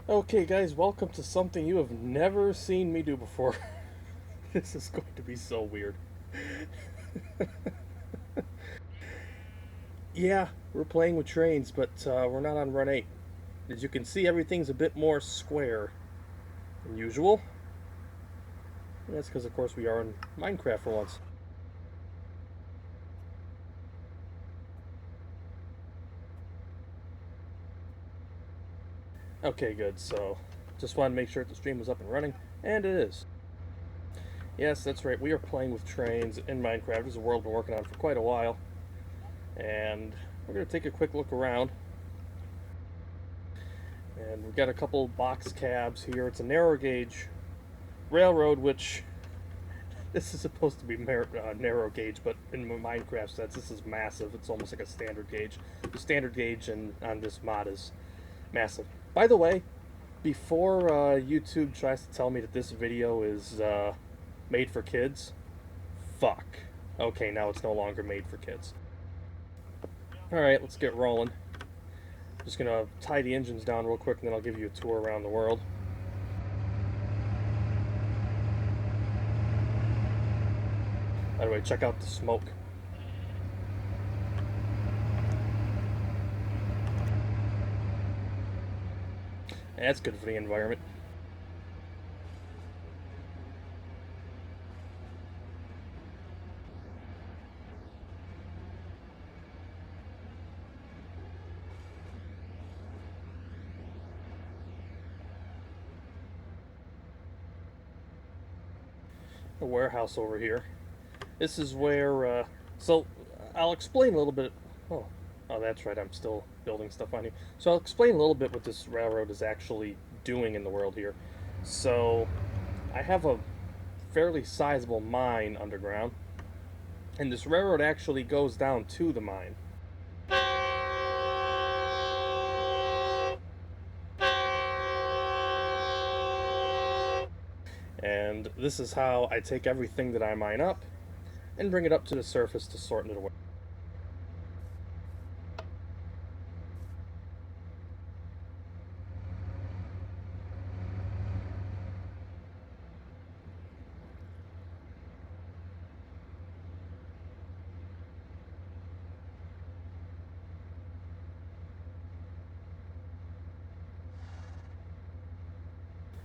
Okay, guys, welcome to something you have never seen me do before. This is going to be so weird. Yeah, we're playing with trains, but we're not on Run 8. As you can see, everything's a bit more square than usual. And that's because, of course, we are in Minecraft for once. Okay, good. So, just wanted to make sure the stream was up and running, and it is. Yes, that's right. We are playing with trains in Minecraft. This is a world we've been working on for quite a while, and we're going to take a quick look around. And we've got a couple box cabs here. It's a narrow gauge railroad, which this is supposed to be narrow gauge, but in Minecraft sense, this is massive. It's almost like a standard gauge. The standard gauge on this mod is massive. By the way, before YouTube tries to tell me that this video is made for kids, fuck. Okay, now it's no longer made for kids. Alright, let's get rolling. Just gonna tie the engines down real quick and then I'll give you a tour around the world. By the way, check out the smoke. That's good for the environment. A warehouse over here. This is where, so I'll explain a little bit. Oh, oh, that's right. I'm still building stuff on you. So I'll explain a little bit what this railroad is actually doing in the world here. So I have a fairly sizable mine underground, and this railroad actually goes down to the mine. And this is how I take everything that I mine up and bring it up to the surface to sort it away.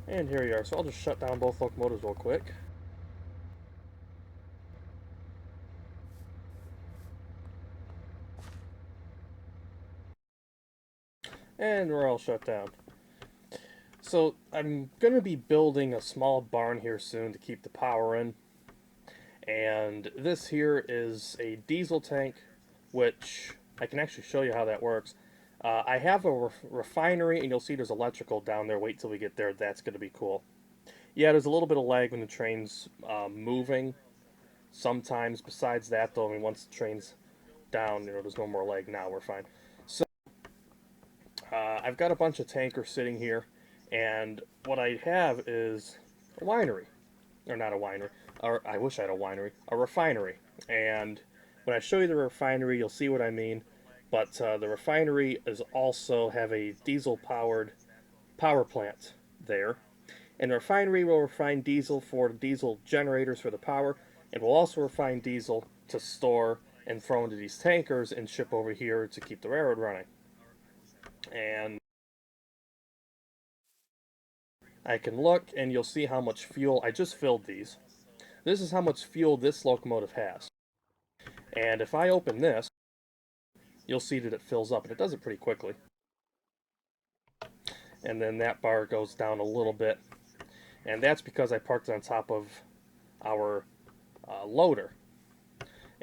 And here you are. So I'll just shut down both locomotives real quick. And we're all shut down. So I'm going to be building a small barn here soon to keep the power in. And this here is a diesel tank, which I can actually show you how that works. I have a refinery, and you'll see there's electrical down there. Wait till we get there. That's going to be cool. Yeah, there's a little bit of lag when the train's moving. Sometimes, besides that, though, I mean, once the train's down, there's no more lag now. We're fine. So I've got a bunch of tankers sitting here, and what I have is a winery, or not a winery, or I wish I had a winery, a refinery. And when I show you the refinery, you'll see what I mean. But the refinery is also have a diesel-powered power plant there, and the refinery will refine diesel for the diesel generators for the power, and will also refine diesel to store and throw into these tankers and ship over here to keep the railroad running. And I can look and you'll see how much fuel I just filled these. This is how much fuel this locomotive has. And if I open this, you'll see that it fills up, and it does it pretty quickly. And then that bar goes down a little bit, and that's because I parked it on top of our loader.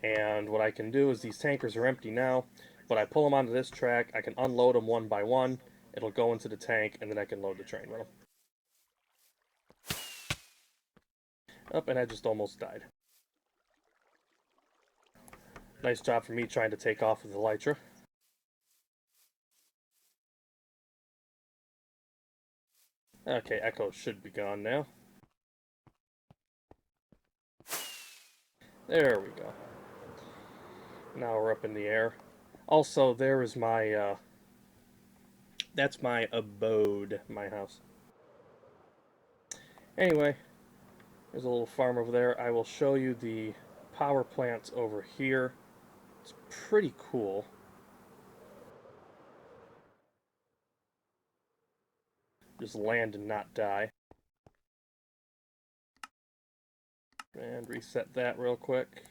And what I can do is these tankers are empty now, but I pull them onto this track, I can unload them one by one, it'll go into the tank, and then I can load the train with them. Up, and I just almost died. Nice job for me trying to take off with the Elytra. Okay, Echo should be gone now. There we go. Now we're up in the air. Also, there is my That's my abode, my house. Anyway, there's a little farm over there. I will show you the power plants over here. It's pretty cool. Just land and not die. And reset that real quick.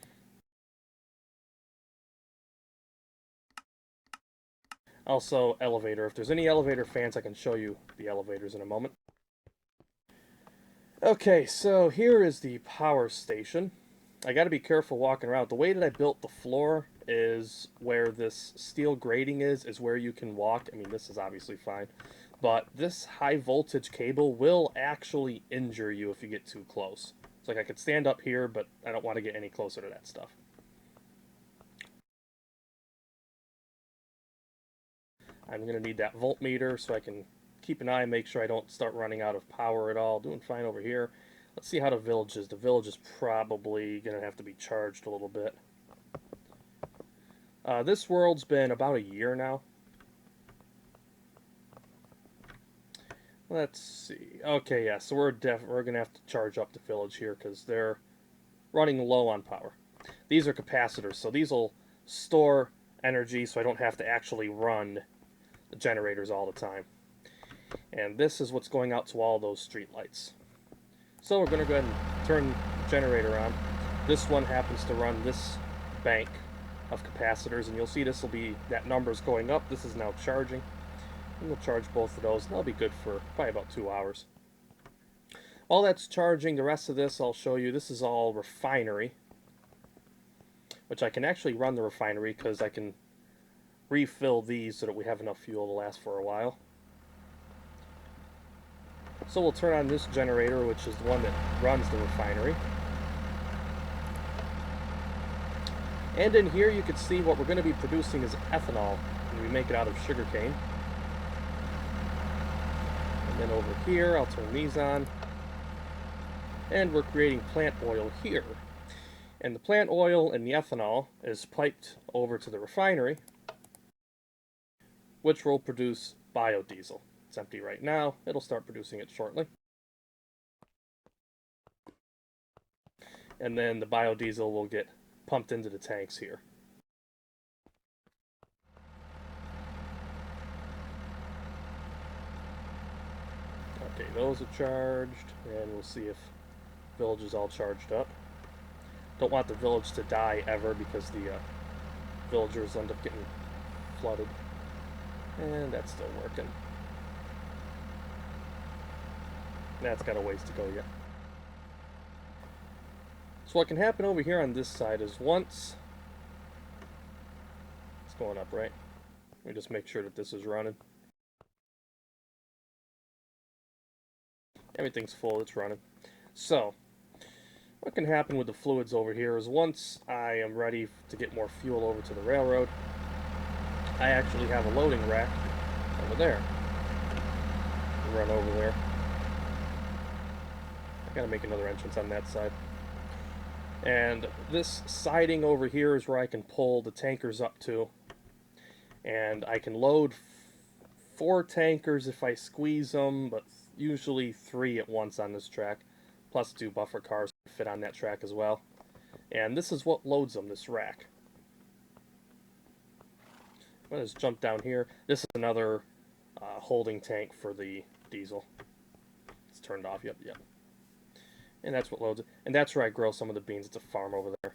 Also, elevator. If there's any elevator fans, I can show you the elevators in a moment. Okay, so here is the power station. I gotta be careful walking around. The way that I built the floor is where this steel grating is where you can walk. I mean, this is obviously fine. But this high voltage cable will actually injure you if you get too close. It's like I could stand up here, but I don't want to get any closer to that stuff. I'm going to need that voltmeter so I can keep an eye and make sure I don't start running out of power at all. Doing fine over here. Let's see how the village is. The village is probably going to have to be charged a little bit. This world's been about a year now. Let's see. Okay, yeah, so we're going to have to charge up the village here because they're running low on power. These are capacitors, so these will store energy so I don't have to actually run the generators all the time. And this is what's going out to all those street lights. So we're going to go ahead and turn the generator on. This one happens to run this bank of capacitors, and you'll see this will be, that number's going up. This is now charging. And we'll charge both of those, and that'll be good for probably about 2 hours. While that's charging, the rest of this I'll show you. This is all refinery, which I can actually run the refinery because I can refill these so that we have enough fuel to last for a while. So we'll turn on this generator, which is the one that runs the refinery. And in here you can see what we're going to be producing is ethanol, and we make it out of sugarcane. And then over here, I'll turn these on. And we're creating plant oil here. And the plant oil and the ethanol is piped over to the refinery, which will produce biodiesel. It's empty right now. It'll start producing it shortly. And then the biodiesel will get pumped into the tanks here. Okay, those are charged, and we'll see if the village is all charged up. Don't want the village to die ever because the villagers end up getting flooded. And that's still working. That's got a ways to go yet. So what can happen over here on this side is once it's going up, right? Let me just make sure that this is running. Everything's full, it's running. So what can happen with the fluids over here is once I am ready to get more fuel over to the railroad, I actually have a loading rack over there. Run over there. I gotta make another entrance on that side. And this siding over here is where I can pull the tankers up to. And I can load 4 tankers if I squeeze them, but usually 3 at once on this track. Plus 2 buffer cars fit on that track as well. And this is what loads them, this rack. I'm going to just jump down here. This is another holding tank for the diesel. It's turned off, yep. And that's what loads it. And that's where I grow some of the beans. It's a farm over there.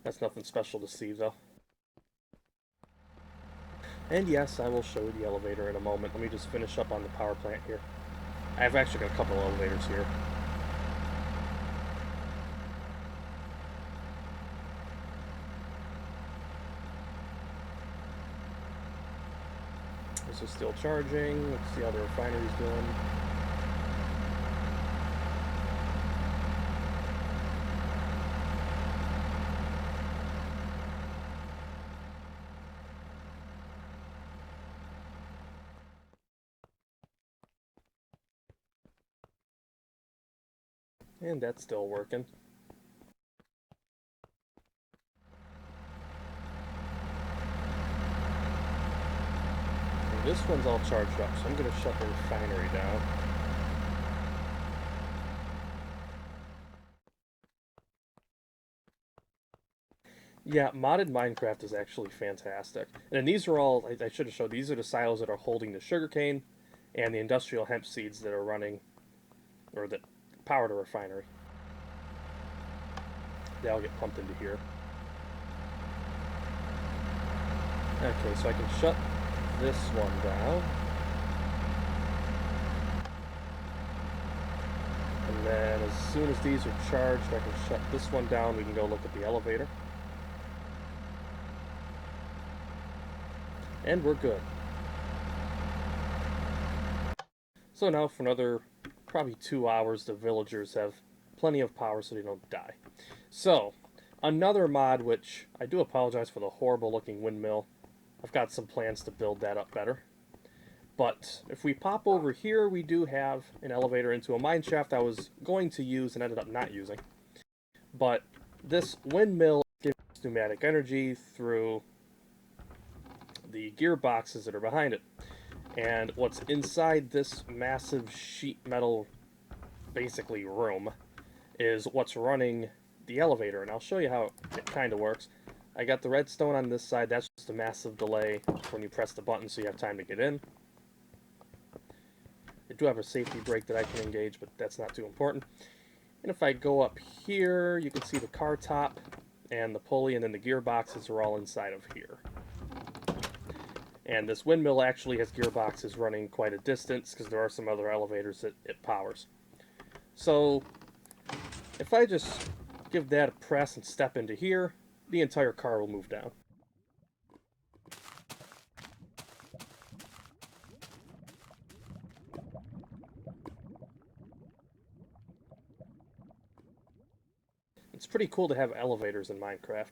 That's nothing special to see, though. And yes, I will show you the elevator in a moment. Let me just finish up on the power plant here. I've actually got a couple of elevators here. This is still charging. Let's see how the refinery's doing. And that's still working. this one's all charged up, so I'm going to shut the refinery down. Yeah, modded Minecraft is actually fantastic. And these are all, I should have showed, these are the silos that are holding the sugarcane and the industrial hemp seeds that are running, or that power the refinery. They all get pumped into here. Okay, so I can shut this one down. And then as soon as these are charged, I can shut this one down. We can go look at the elevator. And we're good. So now for another probably 2 hours, the villagers have plenty of power so they don't die. So, another mod, which I do apologize for the horrible looking windmill. I've got some plans to build that up better. But if we pop over here, we do have an elevator into a mine shaft I was going to use and ended up not using. But this windmill gives pneumatic energy through the gearboxes that are behind it. And what's inside this massive sheet metal, basically room, is what's running the elevator. And I'll show you how it kind of works. I got the redstone on this side. That's just a massive delay when you press the button so you have time to get in. I do have a safety brake that I can engage, but that's not too important. And if I go up here, you can see the car top and the pulley, and then the gearboxes are all inside of here. And this windmill actually has gearboxes running quite a distance because there are some other elevators that it powers. So if I just give that a press and step into here, the entire car will move down. It's pretty cool to have elevators in Minecraft.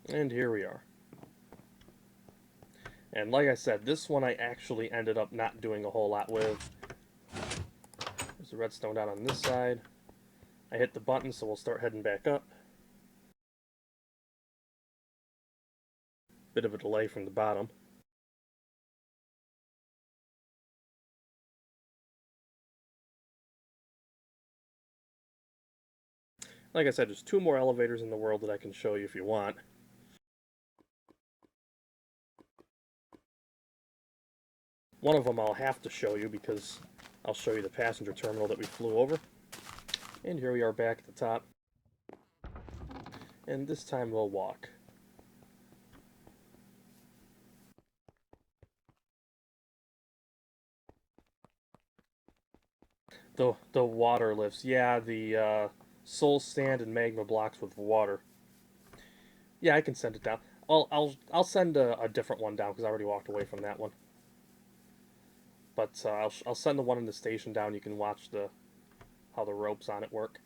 And here we are. And like I said, this one I actually ended up not doing a whole lot with. There's the redstone down on this side. I hit the button, so we'll start heading back up. Bit of a delay from the bottom. Like I said, there's 2 more elevators in the world that I can show you if you want. One of them I'll have to show you because I'll show you the passenger terminal that we flew over. And here we are back at the top. And this time we'll walk. The water lifts. Yeah, the soul sand and magma blocks with water. Yeah, I can send it down. I'll send a different one down because I already walked away from that one. But I'll send the one in the station down. You can watch how the ropes on it work.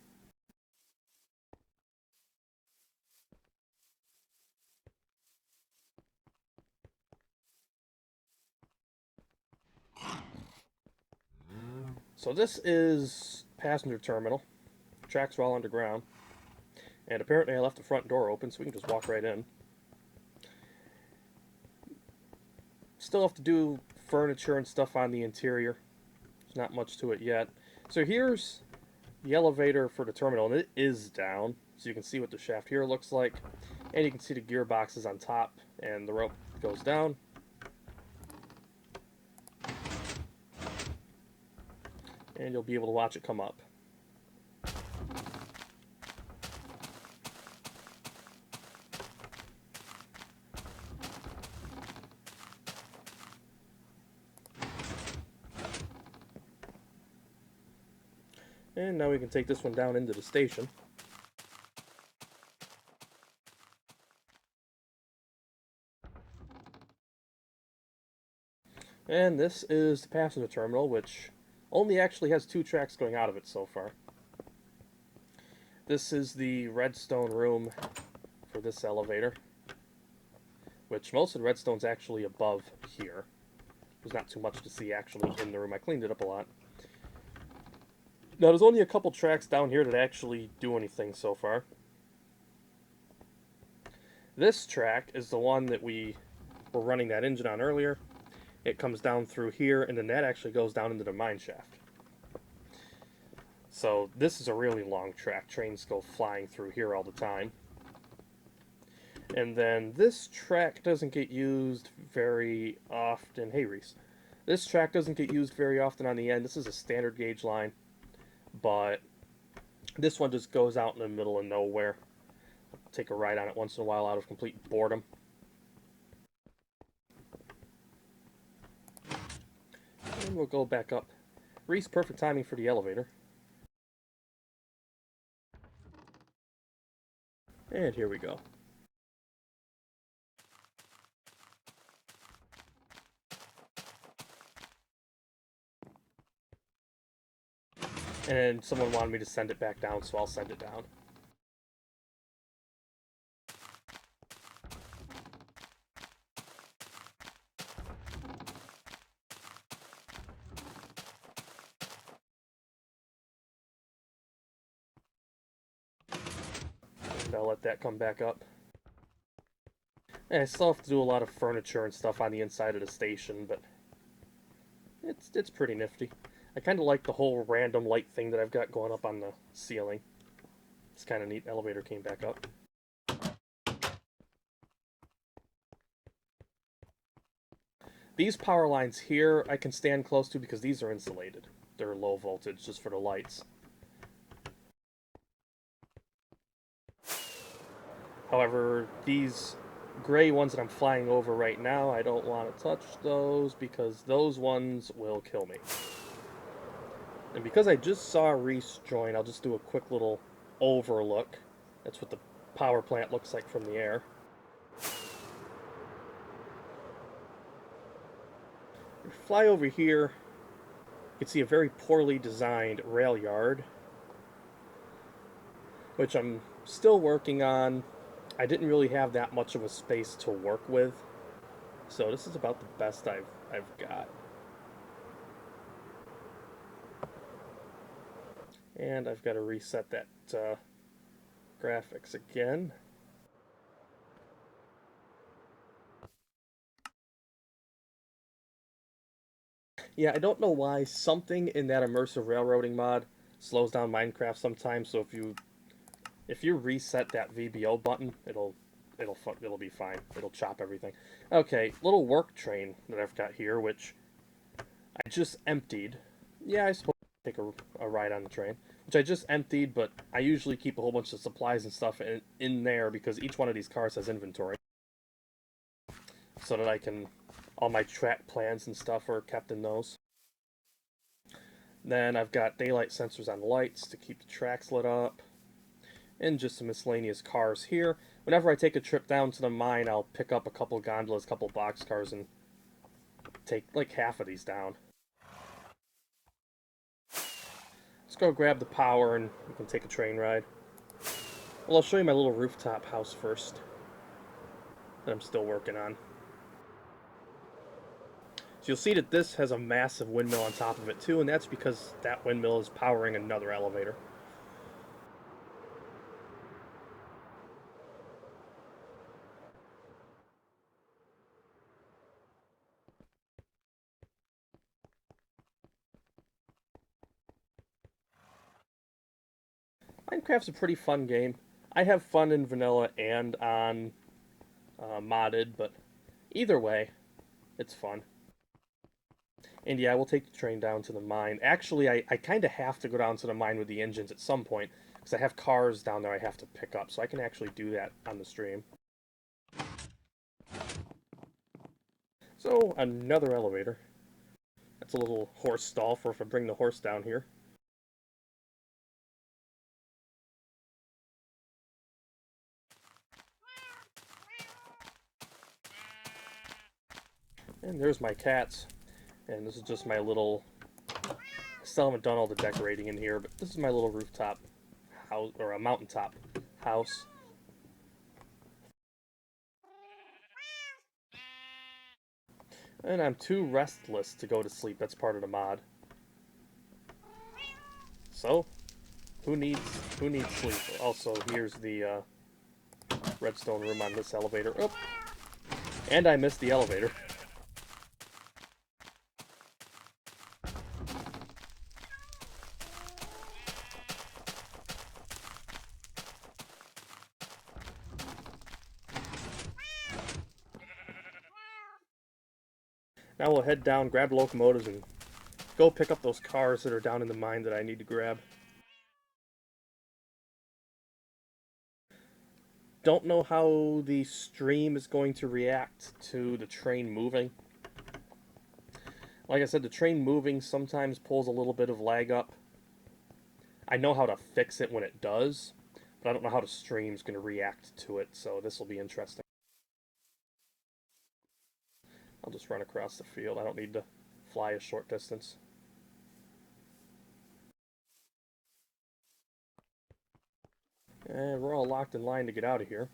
So this is passenger terminal. Tracks are all underground. And apparently I left the front door open, so we can just walk right in. Still have to do furniture and stuff on the interior. There's not much to it yet. So here's the elevator for the terminal, and it is down. So you can see what the shaft here looks like. And you can see the gearboxes on top, and the rope goes down. And you'll be able to watch it come up. And now we can take this one down into the station. And this is the passenger terminal, which only actually has 2 tracks going out of it so far. This is the redstone room for this elevator, which most of the redstone's actually above here. There's not too much to see actually in the room. I cleaned it up a lot. Now, there's only a couple tracks down here that actually do anything so far. This track is the one that we were running that engine on earlier. It comes down through here, and then that actually goes down into the mine shaft. So this is a really long track. Trains go flying through here all the time. And then this track doesn't get used very often. Hey, Reese. This track doesn't get used very often on the end. This is a standard gauge line, but this one just goes out in the middle of nowhere. I'll take a ride on it once in a while out of complete boredom. And we'll go back up. Reese, perfect timing for the elevator. And here we go. And someone wanted me to send it back down, so I'll send it down. And I'll let that come back up. And I still have to do a lot of furniture and stuff on the inside of the station, but it's pretty nifty. I kind of like the whole random light thing that I've got going up on the ceiling. It's kind of neat. The elevator came back up. These power lines here I can stand close to because these are insulated. They're low voltage just for the lights. However, these gray ones that I'm flying over right now, I don't want to touch those because those ones will kill me. And because I just saw Reese join, I'll just do a quick little overlook. That's what the power plant looks like from the air. If you fly over here, you can see a very poorly designed rail yard, which I'm still working on. I didn't really have that much of a space to work with, so this is about the best I've got. And I've got to reset that graphics again. Yeah, I don't know why something in that immersive railroading mod slows down Minecraft sometimes. So if you reset that VBO button, it'll be fine. It'll chop everything. Okay, little work train that I've got here, which I just emptied. Yeah, I suppose I'll take a ride on the train, which I just emptied, but I usually keep a whole bunch of supplies and stuff in there because each one of these cars has inventory, so that I can all my track plans and stuff are kept in those. Then I've got daylight sensors on the lights to keep the tracks lit up, and just some miscellaneous cars here. Whenever I take a trip down to the mine, I'll pick up a couple gondolas, a couple boxcars, and take like half of these down. Let's go grab the power and we can take a train ride. Well, I'll show you my little rooftop house first that I'm still working on. So you'll see that this has a massive windmill on top of it too, and that's because that windmill is powering another elevator. Minecraft's a pretty fun game. I have fun in vanilla and on modded, but either way, it's fun. And yeah, we'll take the train down to the mine. Actually, I kind of have to go down to the mine with the engines at some point, because I have cars down there I have to pick up, so I can actually do that on the stream. So, another elevator. That's a little horse stall for if I bring the horse down here. And there's my cats. And this is just my little... I still haven't done all the decorating in here, but this is my little rooftop house, or a mountaintop house. And I'm too restless to go to sleep. That's part of the mod. So, who needs sleep? Also, here's the redstone room on this elevator. Oh, and I missed the elevator. Now we'll head down, grab the locomotives, and go pick up those cars that are down in the mine that I need to grab. Don't know how the stream is going to react to the train moving. Like I said, the train moving sometimes pulls a little bit of lag up. I know how to fix it when it does, but I don't know how the stream's going to react to it, so this will be interesting. I'll just run across the field. I don't need to fly a short distance. And we're all locked in line to get out of here.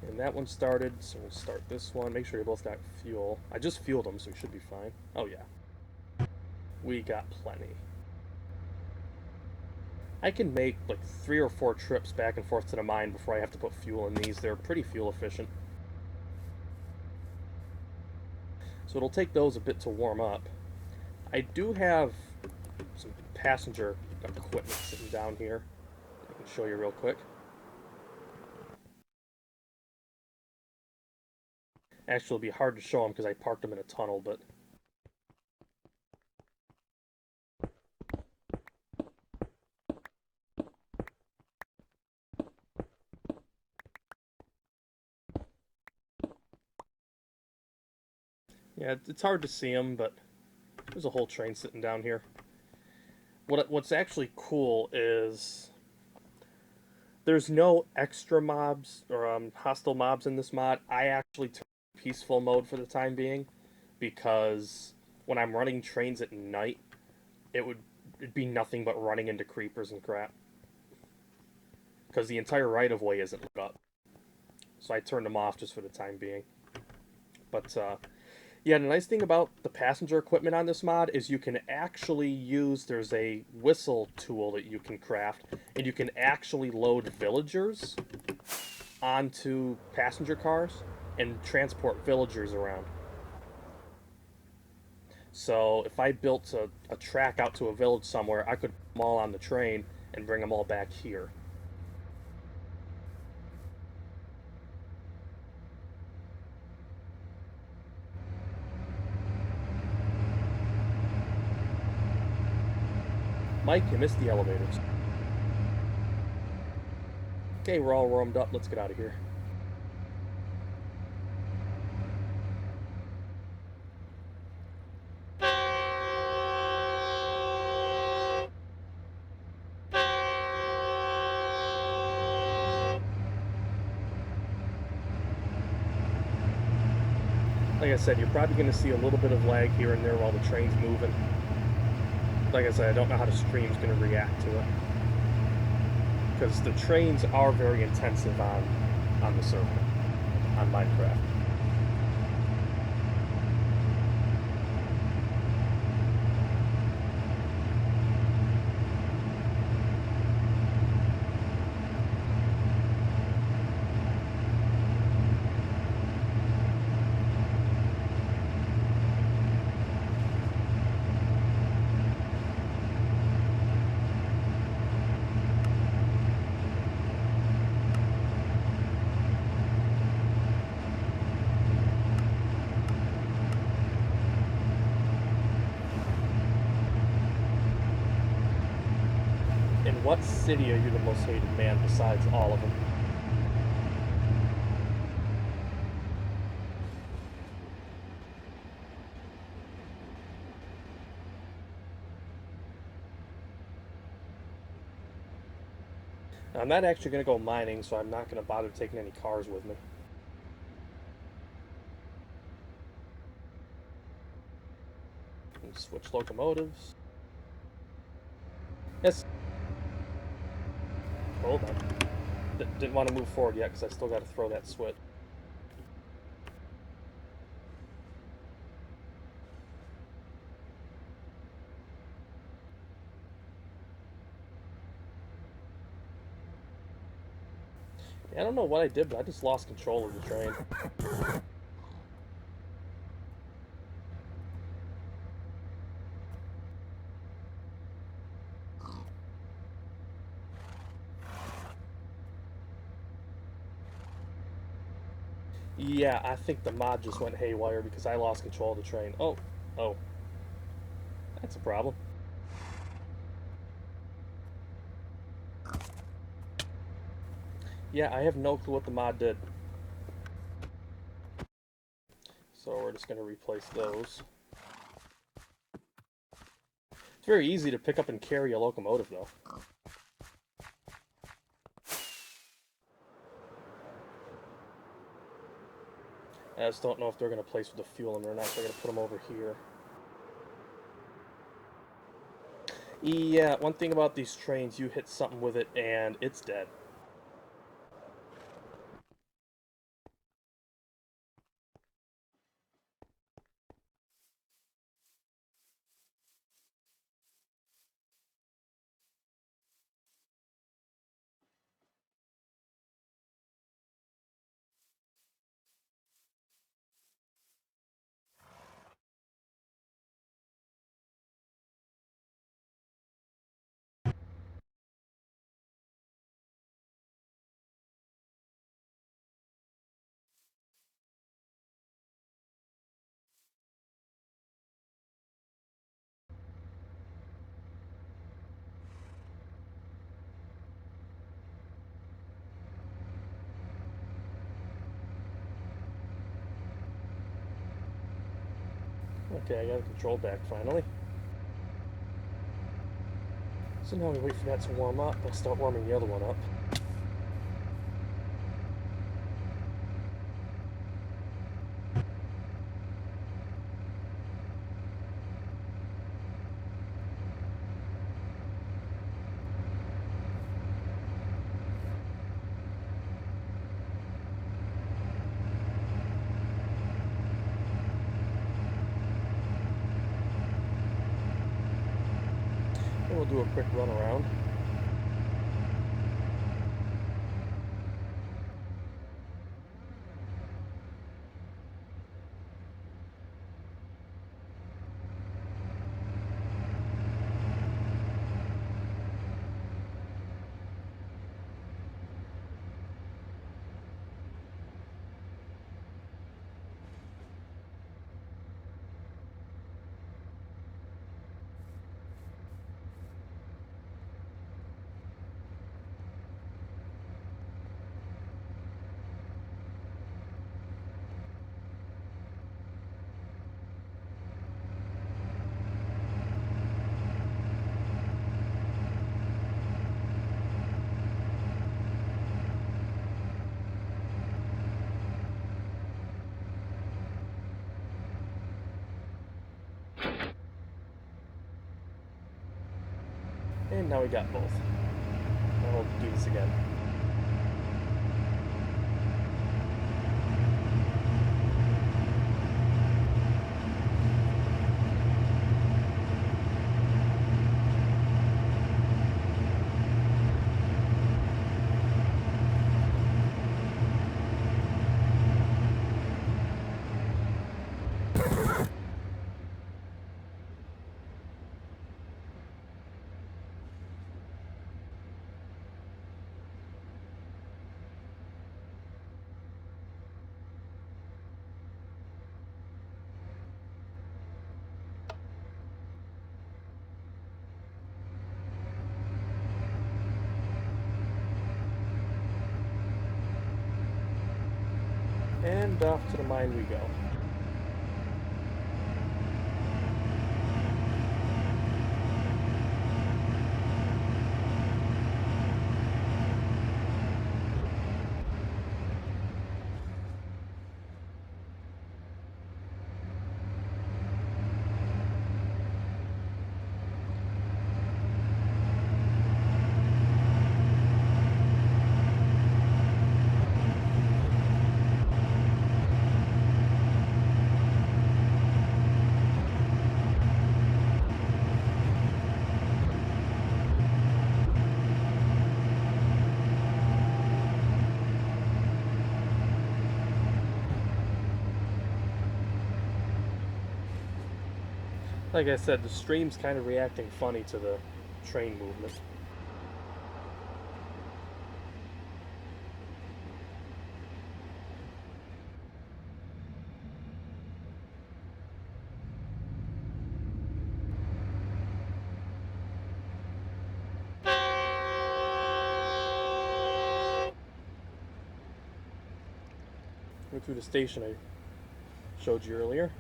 And that one started, so we'll start this one. Make sure you both got fuel. I just fueled them, so we should be fine. Oh yeah. We got plenty. I can make like 3 or 4 trips back and forth to the mine before I have to put fuel in these. They're pretty fuel efficient. So it'll take those a bit to warm up. I do have some passenger equipment sitting down here. I can show you real quick. Actually, it'll be hard to show them because I parked them in a tunnel, but... yeah, it's hard to see them, but there's a whole train sitting down here. What's actually cool is there's no extra mobs or hostile mobs in this mod. I actually took peaceful mode for the time being because when I'm running trains at night, it'd be nothing but running into creepers and crap because the entire right-of-way isn't lit up. So I turned them off just for the time being. But yeah, the nice thing about the passenger equipment on this mod is you can actually use, there's a whistle tool that you can craft, and you can actually load villagers onto passenger cars and transport villagers around. So if I built a track out to a village somewhere, I could put them all on the train and bring them all back here. Mike, you missed the elevators. Okay, we're all warmed up. Let's get out of here. Like I said, you're probably going to see a little bit of lag here and there while the train's moving. Like I said, I don't know how the stream's going to react to it. Because the trains are very intensive on the server, on Minecraft. In what city are you the most hated man besides all of them? I'm not actually going to go mining, so I'm not going to bother taking any cars with me. And switch locomotives. Yes. Hold on. Didn't want to move forward yet because I still got to throw that switch. I don't know what I did, but I just lost control of the train. Yeah, I think the mod just went haywire because I lost control of the train. Oh, oh, that's a problem. Yeah, I have no clue what the mod did. So we're just going to replace those. It's very easy to pick up and carry a locomotive, though. I just don't know if they're going to place with the fuel in or not. They're going to put them over here. Yeah, one thing about these trains, you hit something with it and it's dead. Okay, I got the control back finally. So now we wait for that to warm up. I'll start warming the other one up. And we'll do a quick run around. And now we got both. Now we'll do this again. And off to the mine we go. Like I said, the stream's kind of reacting funny to the train movement. Went through the station I showed you earlier.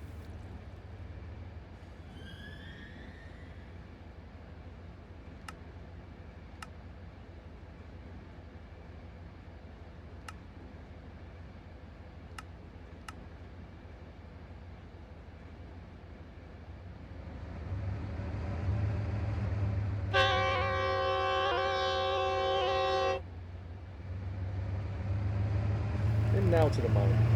And now to the mine.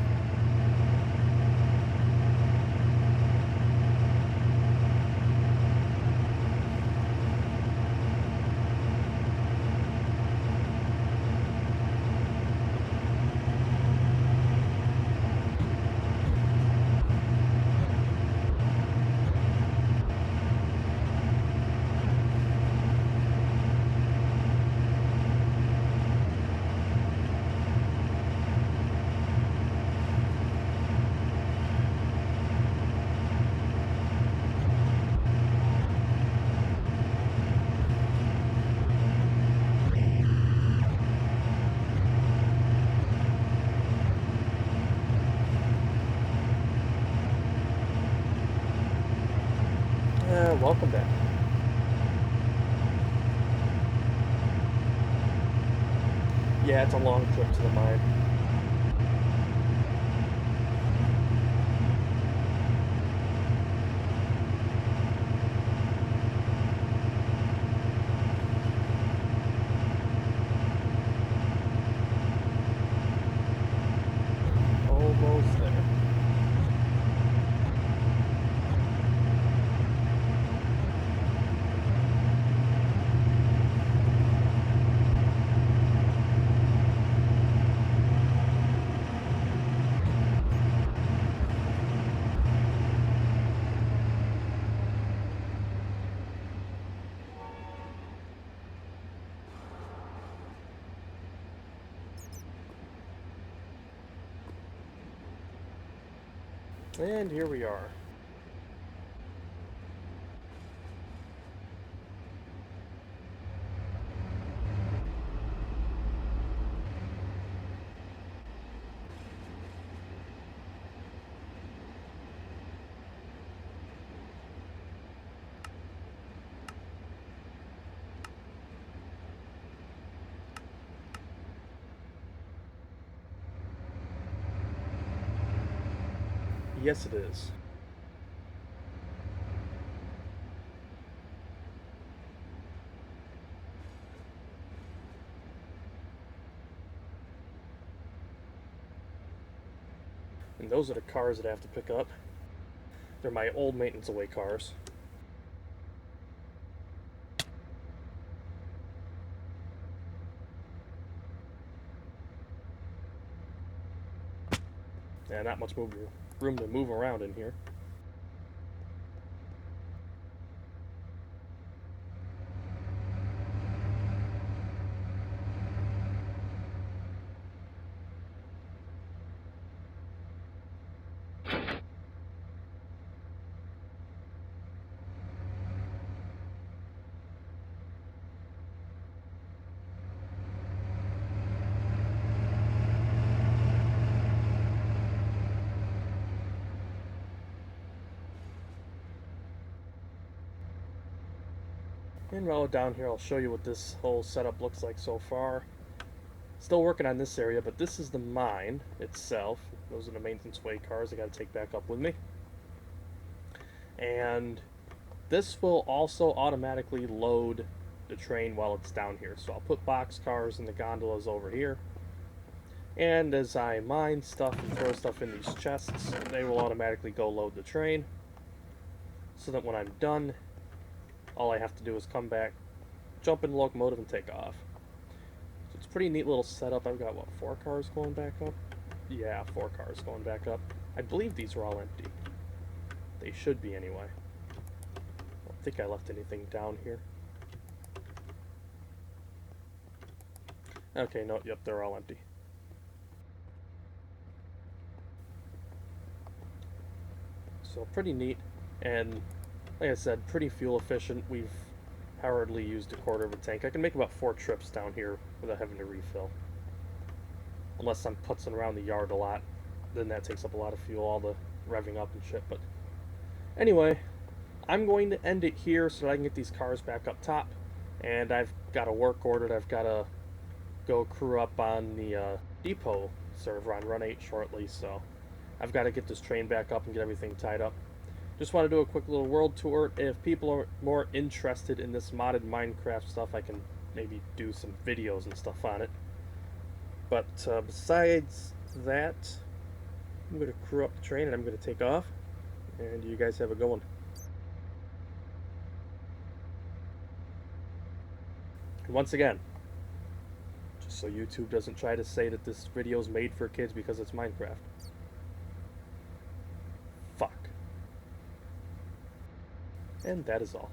Welcome back. Yeah, it's a long trip to the mine. Almost there. And here we are. Yes, it is. And those are the cars that I have to pick up. They're my old maintenance away cars. Yeah, not much room to move around in here. And while down here, I'll show you what this whole setup looks like so far. Still working on this area, but this is the mine itself. Those are the maintenance way cars I got to take back up with me. And this will also automatically load the train while it's down here. So I'll put box cars in the gondolas over here. And as I mine stuff and throw stuff in these chests, they will automatically go load the train. So that when I'm done, all I have to do is come back, jump in the locomotive, and take off. So it's a pretty neat little setup. I've got, what, 4 cars going back up? Yeah, 4 cars going back up. I believe these are all empty. They should be anyway. think I left anything down here. Okay, no, yep, they're all empty. So pretty neat, and like I said, pretty fuel efficient. We've hardly used a quarter of a tank. I can make about 4 trips down here without having to refill. Unless I'm putzing around the yard a lot, then that takes up a lot of fuel, all the revving up and shit. But anyway, I'm going to end it here so that I can get these cars back up top. And I've got a work order that I've got to go crew up on the depot server on Run 8 shortly, so I've got to get this train back up and get everything tied up. Just want to do a quick little world tour. If people are more interested in this modded Minecraft stuff, I can maybe do some videos and stuff on it. But besides that, I'm going to crew up the train and I'm going to take off. And you guys have a good one. And once again, just so YouTube doesn't try to say that this video is made for kids because it's Minecraft. Fuck. And that is all.